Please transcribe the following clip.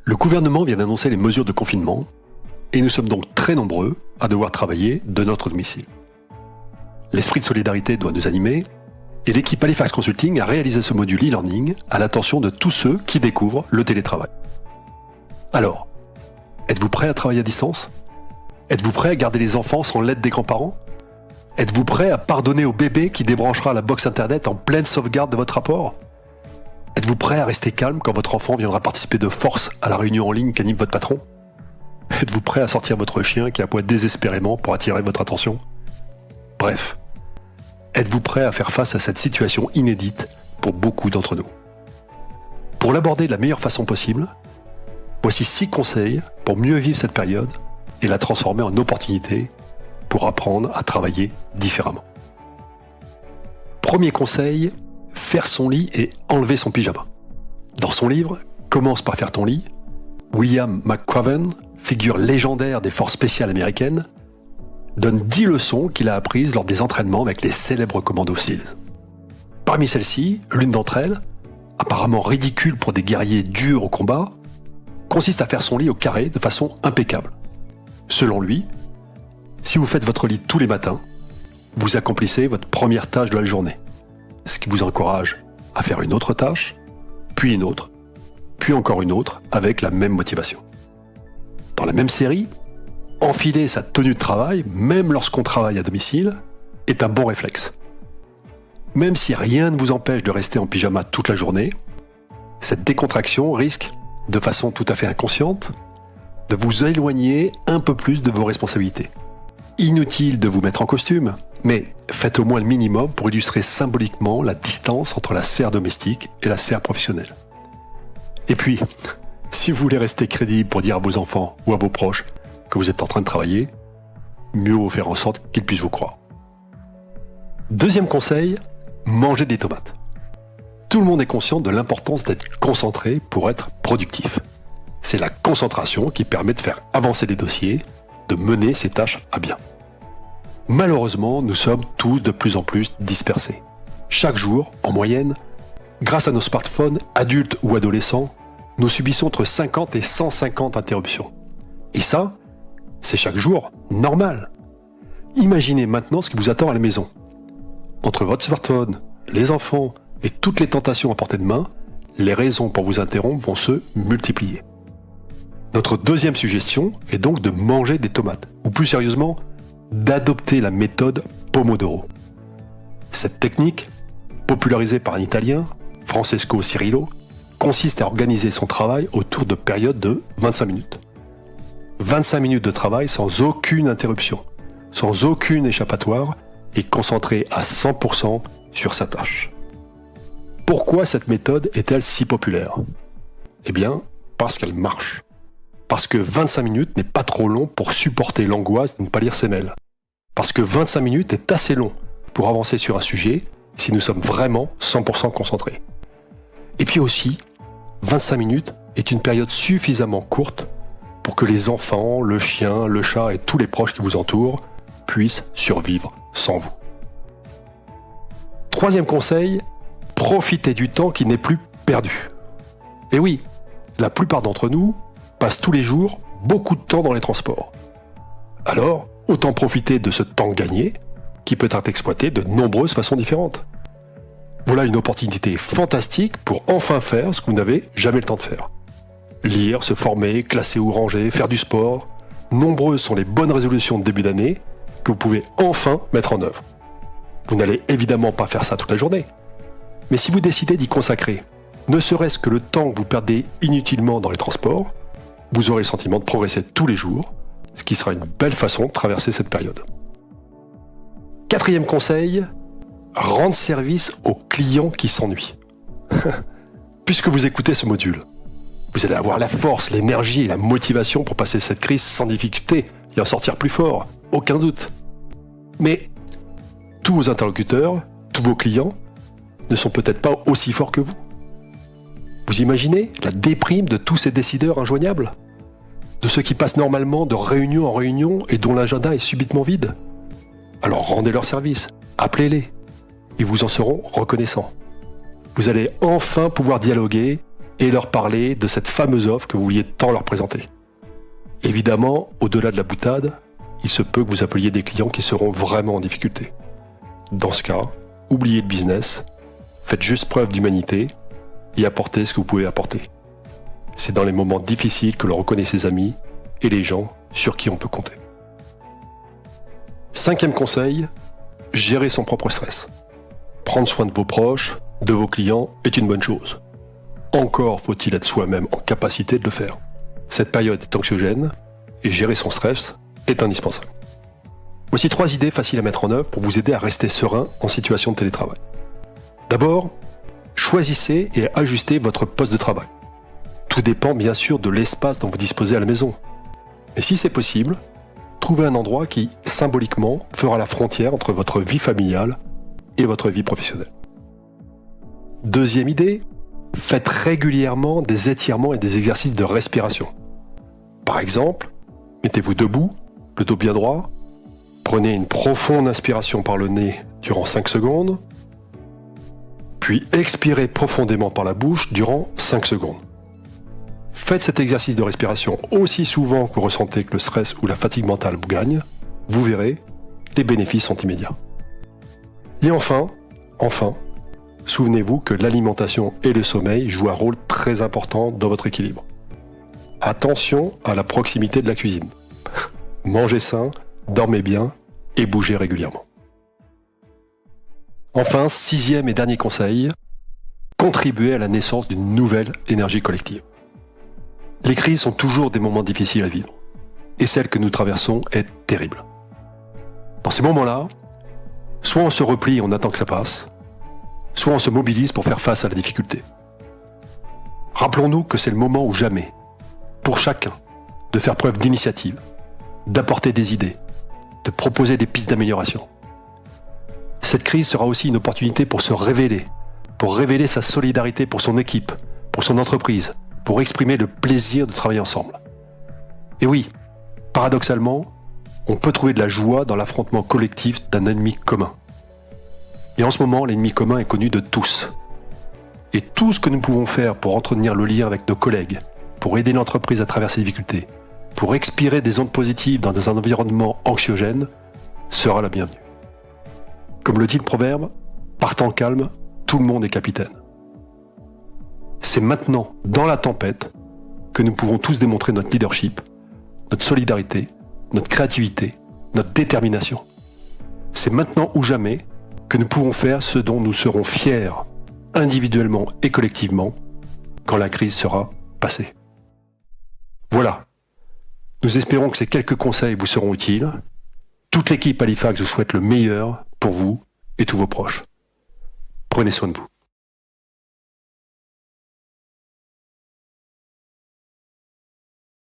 Le gouvernement vient d'annoncer les mesures de confinement et nous sommes donc très nombreux à devoir travailler de notre domicile. L'esprit de solidarité doit nous animer et l'équipe Halifax Consulting a réalisé ce module e-learning à l'attention de tous ceux qui découvrent le télétravail. Alors, êtes-vous prêts à travailler à distance ? Êtes-vous prêts à garder les enfants sans l'aide des grands-parents ? Êtes-vous prêts à pardonner au bébé qui débranchera la box internet en pleine sauvegarde de votre rapport ? Êtes-vous prêt à rester calme quand votre enfant viendra participer de force à la réunion en ligne qu'anime votre patron ? Êtes-vous prêt à sortir votre chien qui aboie désespérément pour attirer votre attention ? Bref, êtes-vous prêt à faire face à cette situation inédite pour beaucoup d'entre nous ? Pour l'aborder de la meilleure façon possible, voici 6 conseils pour mieux vivre cette période et la transformer en opportunité pour apprendre à travailler différemment. Premier conseil, faire son lit et enlever son pyjama. Dans son livre « Commence par faire ton lit », William McQuaven, figure légendaire des forces spéciales américaines, donne 10 leçons qu'il a apprises lors des entraînements avec les célèbres commandos SEALs. Parmi celles-ci, l'une d'entre elles, apparemment ridicule pour des guerriers durs au combat, consiste à faire son lit au carré de façon impeccable. Selon lui, si vous faites votre lit tous les matins, vous accomplissez votre première tâche de la journée, ce qui vous encourage à faire une autre tâche, puis une autre, puis encore une autre, avec la même motivation. Dans la même série, enfiler sa tenue de travail, même lorsqu'on travaille à domicile, est un bon réflexe. Même si rien ne vous empêche de rester en pyjama toute la journée, cette décontraction risque, de façon tout à fait inconsciente, de vous éloigner un peu plus de vos responsabilités. Inutile de vous mettre en costume, mais faites au moins le minimum pour illustrer symboliquement la distance entre la sphère domestique et la sphère professionnelle. Et puis, si vous voulez rester crédible pour dire à vos enfants ou à vos proches que vous êtes en train de travailler, mieux vaut faire en sorte qu'ils puissent vous croire. Deuxième conseil, mangez des tomates. Tout le monde est conscient de l'importance d'être concentré pour être productif. C'est la concentration qui permet de faire avancer les dossiers, de mener ses tâches à bien. Malheureusement, nous sommes tous de plus en plus dispersés. Chaque jour, en moyenne, grâce à nos smartphones, adultes ou adolescents, nous subissons entre 50 et 150 interruptions. Et ça, c'est chaque jour normal. Imaginez maintenant ce qui vous attend à la maison. Entre votre smartphone, les enfants et toutes les tentations à portée de main, les raisons pour vous interrompre vont se multiplier. Notre deuxième suggestion est donc de manger des tomates, ou plus sérieusement, d'adopter la méthode Pomodoro. Cette technique, popularisée par un Italien, Francesco Cirillo, consiste à organiser son travail autour de périodes de 25 minutes. 25 minutes de travail sans aucune interruption, sans aucune échappatoire et concentré à 100% sur sa tâche. Pourquoi cette méthode est-elle si populaire ? Eh bien, parce qu'elle marche. Parce que 25 minutes n'est pas trop long pour supporter l'angoisse de ne pas lire ses mails. Parce que 25 minutes est assez long pour avancer sur un sujet si nous sommes vraiment 100% concentrés. Et puis aussi, 25 minutes est une période suffisamment courte pour que les enfants, le chien, le chat et tous les proches qui vous entourent puissent survivre sans vous. Troisième conseil, profitez du temps qui n'est plus perdu. Et oui, la plupart d'entre nous passent tous les jours beaucoup de temps dans les transports. Alors, autant profiter de ce temps gagné qui peut être exploité de nombreuses façons différentes. Voilà une opportunité fantastique pour enfin faire ce que vous n'avez jamais le temps de faire. Lire, se former, classer ou ranger, faire du sport. Nombreuses sont les bonnes résolutions de début d'année que vous pouvez enfin mettre en œuvre. Vous n'allez évidemment pas faire ça toute la journée. Mais si vous décidez d'y consacrer, ne serait-ce que le temps que vous perdez inutilement dans les transports, vous aurez le sentiment de progresser tous les jours, ce qui sera une belle façon de traverser cette période. Quatrième conseil, rendre service aux clients qui s'ennuient. Puisque vous écoutez ce module, vous allez avoir la force, l'énergie et la motivation pour passer cette crise sans difficulté et en sortir plus fort, aucun doute. Mais tous vos interlocuteurs, tous vos clients, ne sont peut-être pas aussi forts que vous. Vous imaginez la déprime de tous ces décideurs injoignables ? De ceux qui passent normalement de réunion en réunion et dont l'agenda est subitement vide ? Alors rendez leur service, appelez-les, ils vous en seront reconnaissants. Vous allez enfin pouvoir dialoguer et leur parler de cette fameuse offre que vous vouliez tant leur présenter. Évidemment, au-delà de la boutade, il se peut que vous appeliez des clients qui seront vraiment en difficulté. Dans ce cas, oubliez le business, faites juste preuve d'humanité et apportez ce que vous pouvez apporter. C'est dans les moments difficiles que l'on reconnaît ses amis et les gens sur qui on peut compter. 5e conseil, gérer son propre stress. Prendre soin de vos proches, de vos clients est une bonne chose. Encore faut-il être soi-même en capacité de le faire. Cette période est anxiogène et gérer son stress est indispensable. Voici 3 idées faciles à mettre en œuvre pour vous aider à rester serein en situation de télétravail. D'abord, choisissez et ajustez votre poste de travail. Tout dépend bien sûr de l'espace dont vous disposez à la maison. Mais si c'est possible, trouvez un endroit qui, symboliquement, fera la frontière entre votre vie familiale et votre vie professionnelle. 2e idée, faites régulièrement des étirements et des exercices de respiration. Par exemple, mettez-vous debout, le dos bien droit, prenez une profonde inspiration par le nez durant 5 secondes, puis expirez profondément par la bouche durant 5 secondes. Faites cet exercice de respiration aussi souvent que vous ressentez que le stress ou la fatigue mentale vous gagne, vous verrez, les bénéfices sont immédiats. Et enfin, souvenez-vous que l'alimentation et le sommeil jouent un rôle très important dans votre équilibre. Attention à la proximité de la cuisine. Mangez sain, dormez bien et bougez régulièrement. Enfin, 6e et dernier conseil, contribuez à la naissance d'une nouvelle énergie collective. Les crises sont toujours des moments difficiles à vivre, et celle que nous traversons est terrible. Dans ces moments-là, soit on se replie et on attend que ça passe, soit on se mobilise pour faire face à la difficulté. Rappelons-nous que c'est le moment ou jamais, pour chacun, de faire preuve d'initiative, d'apporter des idées, de proposer des pistes d'amélioration. Cette crise sera aussi une opportunité pour se révéler, pour révéler sa solidarité pour son équipe, pour son entreprise, pour exprimer le plaisir de travailler ensemble. Et oui, paradoxalement, on peut trouver de la joie dans l'affrontement collectif d'un ennemi commun. Et en ce moment, l'ennemi commun est connu de tous. Et tout ce que nous pouvons faire pour entretenir le lien avec nos collègues, pour aider l'entreprise à travers ces difficultés, pour expirer des ondes positives dans un environnement anxiogène, sera la bienvenue. Comme le dit le proverbe, par temps calme, tout le monde est capitaine. C'est maintenant, dans la tempête, que nous pouvons tous démontrer notre leadership, notre solidarité, notre créativité, notre détermination. C'est maintenant ou jamais que nous pouvons faire ce dont nous serons fiers, individuellement et collectivement, quand la crise sera passée. Voilà. Nous espérons que ces quelques conseils vous seront utiles. Toute l'équipe Halifax vous souhaite le meilleur pour vous et tous vos proches. Prenez soin de vous.